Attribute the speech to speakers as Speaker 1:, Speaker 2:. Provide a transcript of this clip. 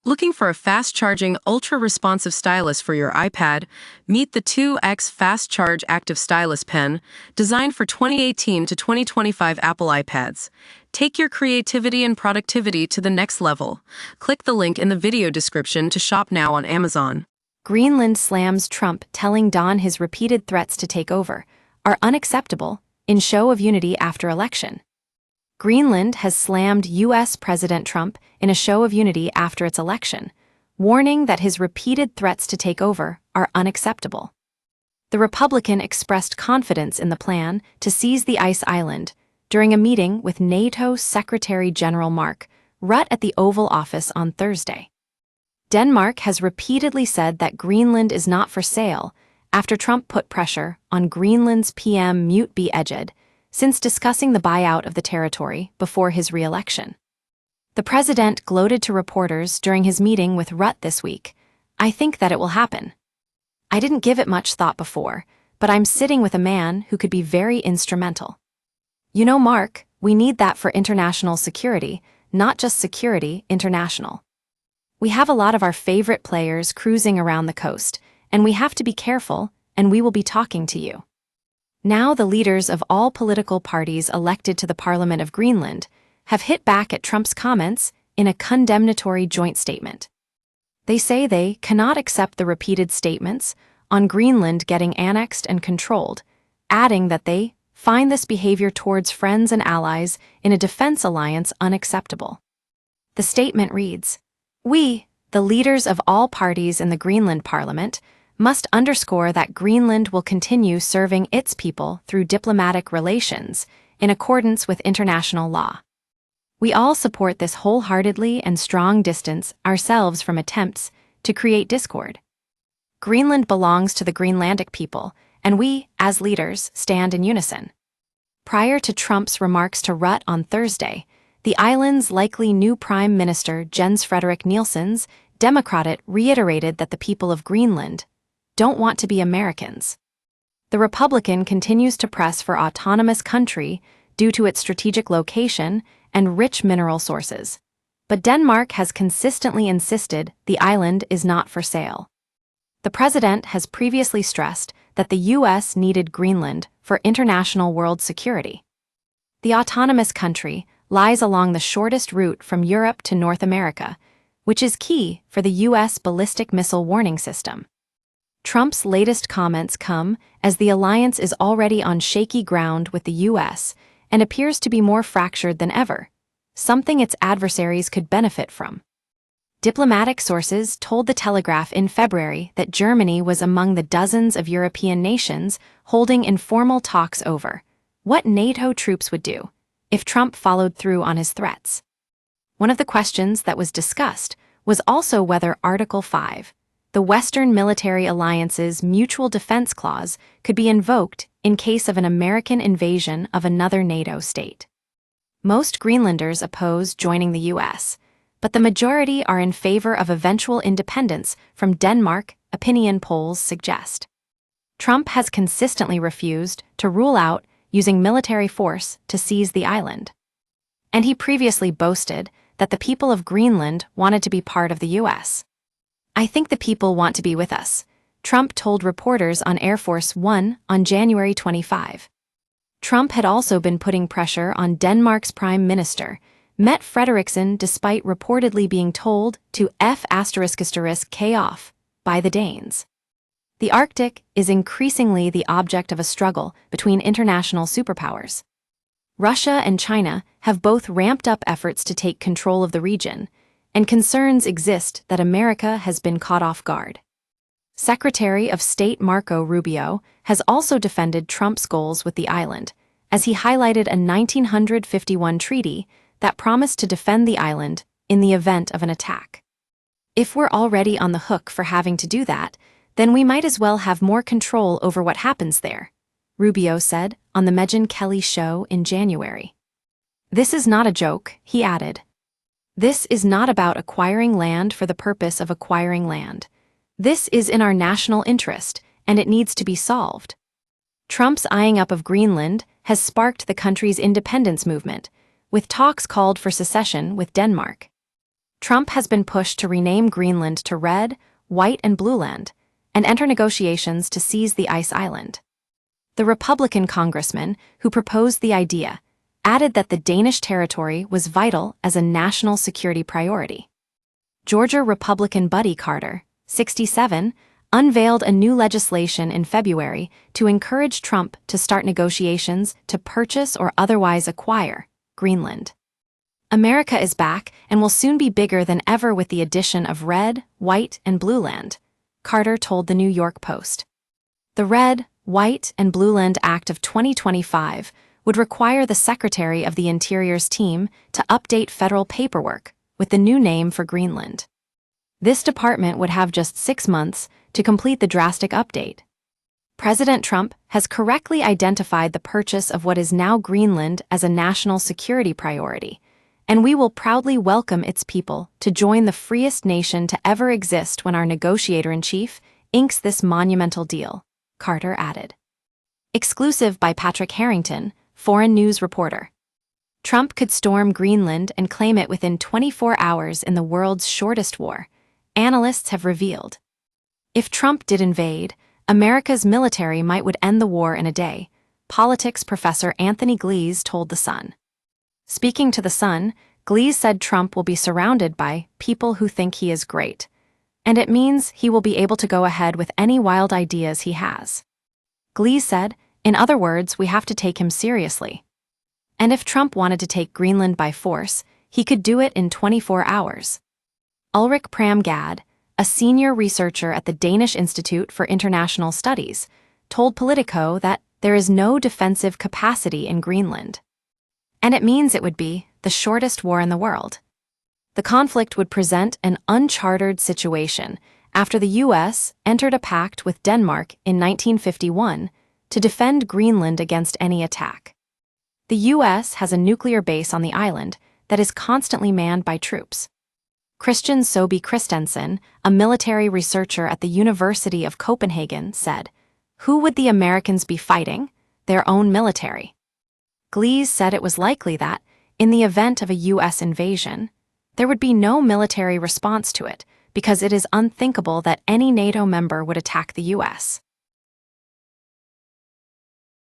Speaker 1: Looking for a fast-charging, ultra-responsive stylus for your iPad? Meet the 2X Fast Charge Active Stylus Pen, designed for 2018 to 2025 Apple iPads. Take your creativity and productivity to the next level. Click the link in the video description to shop now on Amazon.
Speaker 2: Greenland slams Trump, telling Don his repeated threats to take over are unacceptable in show of unity after election. Greenland has slammed U.S. President Trump in a show of unity after its election, warning that his repeated threats to take over are unacceptable. The Republican expressed confidence in the plan to seize the ice island during a meeting with NATO Secretary General Mark Rutte at the Oval Office on Thursday. Denmark has repeatedly said that Greenland is not for sale after Trump put pressure on Greenland's PM Mute B. Ejed since discussing the buyout of the territory before his re-election. The president gloated to reporters during his meeting with Rutte this week, "I think that it will happen. I didn't give it much thought before, but I'm sitting with a man who could be very instrumental. You know, Mark, we need that for international security, not just security international. We have a lot of our favorite players cruising around the coast, and we have to be careful, and we will be talking to you." Now the leaders of all political parties elected to the Parliament of Greenland have hit back at Trump's comments in a condemnatory joint statement. They say they cannot accept the repeated statements on Greenland getting annexed and controlled, adding that they find this behavior towards friends and allies in a defense alliance unacceptable. The statement reads, "We, the leaders of all parties in the Greenland Parliament, must underscore that Greenland will continue serving its people through diplomatic relations in accordance with international law. We all support this wholeheartedly and strong distance ourselves from attempts to create discord. Greenland belongs to the Greenlandic people, and we, as leaders, stand in unison." Prior to Trump's remarks to Rutte on Thursday, the island's likely new Prime Minister Jens Frederik Nielsen's Democrat reiterated that the people of Greenland don't want to be Americans. The Republican continues to press for autonomous country due to its strategic location and rich mineral sources. But Denmark has consistently insisted the island is not for sale. The president has previously stressed that the U.S. needed Greenland for international world security. The autonomous country lies along the shortest route from Europe to North America, which is key for the U.S. ballistic missile warning system. Trump's latest comments come as the alliance is already on shaky ground with the U.S. and appears to be more fractured than ever, something its adversaries could benefit from. Diplomatic sources told The Telegraph in February that Germany was among the dozens of European nations holding informal talks over what NATO troops would do if Trump followed through on his threats. One of the questions that was discussed was also whether Article 5, the Western Military Alliance's Mutual Defense Clause, could be invoked in case of an American invasion of another NATO state. Most Greenlanders oppose joining the U.S., but the majority are in favor of eventual independence from Denmark, opinion polls suggest. Trump has consistently refused to rule out using military force to seize the island. And he previously boasted that the people of Greenland wanted to be part of the U.S. "I think the people want to be with us," Trump told reporters on Air Force One on January 25. Trump had also been putting pressure on Denmark's Prime Minister, Mette Frederiksen, despite reportedly being told to F***K off by the Danes. The Arctic is increasingly the object of a struggle between international superpowers. Russia and China have both ramped up efforts to take control of the region, and concerns exist that America has been caught off guard. Secretary of State Marco Rubio has also defended Trump's goals with the island, as he highlighted a 1951 treaty that promised to defend the island in the event of an attack. "If we're already on the hook for having to do that, then we might as well have more control over what happens there," Rubio said on the Megyn Kelly show in January. "This is not a joke," he added. "This is not about acquiring land for the purpose of acquiring land. This is in our national interest, and it needs to be solved." Trump's eyeing up of Greenland has sparked the country's independence movement, with talks called for secession with Denmark. Trump has been pushed to rename Greenland to Red, White, and Blue Land, and enter negotiations to seize the ice island. The Republican congressman who proposed the idea added that the Danish territory was vital as a national security priority. Georgia Republican Buddy Carter, 67, unveiled a new legislation in February to encourage Trump to start negotiations to purchase or otherwise acquire Greenland. America is back and will soon be bigger than ever with the addition of Red, White, and Blue Land, Carter told the New York Post. The Red, White, and Blue Land Act of 2025 would require the Secretary of the Interior's team to update federal paperwork with the new name for Greenland. This department would have just 6 months to complete the drastic update. President Trump has correctly identified the purchase of what is now Greenland as a national security priority, and we will proudly welcome its people to join the freest nation to ever exist when our negotiator-in-chief inks this monumental deal, Carter added. Exclusive by Patrick Harrington, Foreign News reporter. Trump could storm Greenland and claim it within 24 hours in the world's shortest war, analysts have revealed. If Trump did invade, America's military would end the war in a day, politics professor Anthony Glees told The Sun. Speaking to The Sun, Glees said Trump will be surrounded by people who think he is great, and it means he will be able to go ahead with any wild ideas he has. Glees said, in other words, we have to take him seriously. And if Trump wanted to take Greenland by force, he could do it in 24 hours. Ulrich Pram-Gad, a senior researcher at the Danish Institute for International Studies, told Politico that there is no defensive capacity in Greenland. And it means it would be the shortest war in the world. The conflict would present an uncharted situation after the U.S. entered a pact with Denmark in 1951 to defend Greenland against any attack. The U.S. has a nuclear base on the island that is constantly manned by troops. Christian Sobi Christensen, a military researcher at the University of Copenhagen, said, "Who would the Americans be fighting? Their own military." Glees said it was likely that, in the event of a U.S. invasion, there would be no military response to it because it is unthinkable that any NATO member would attack the U.S.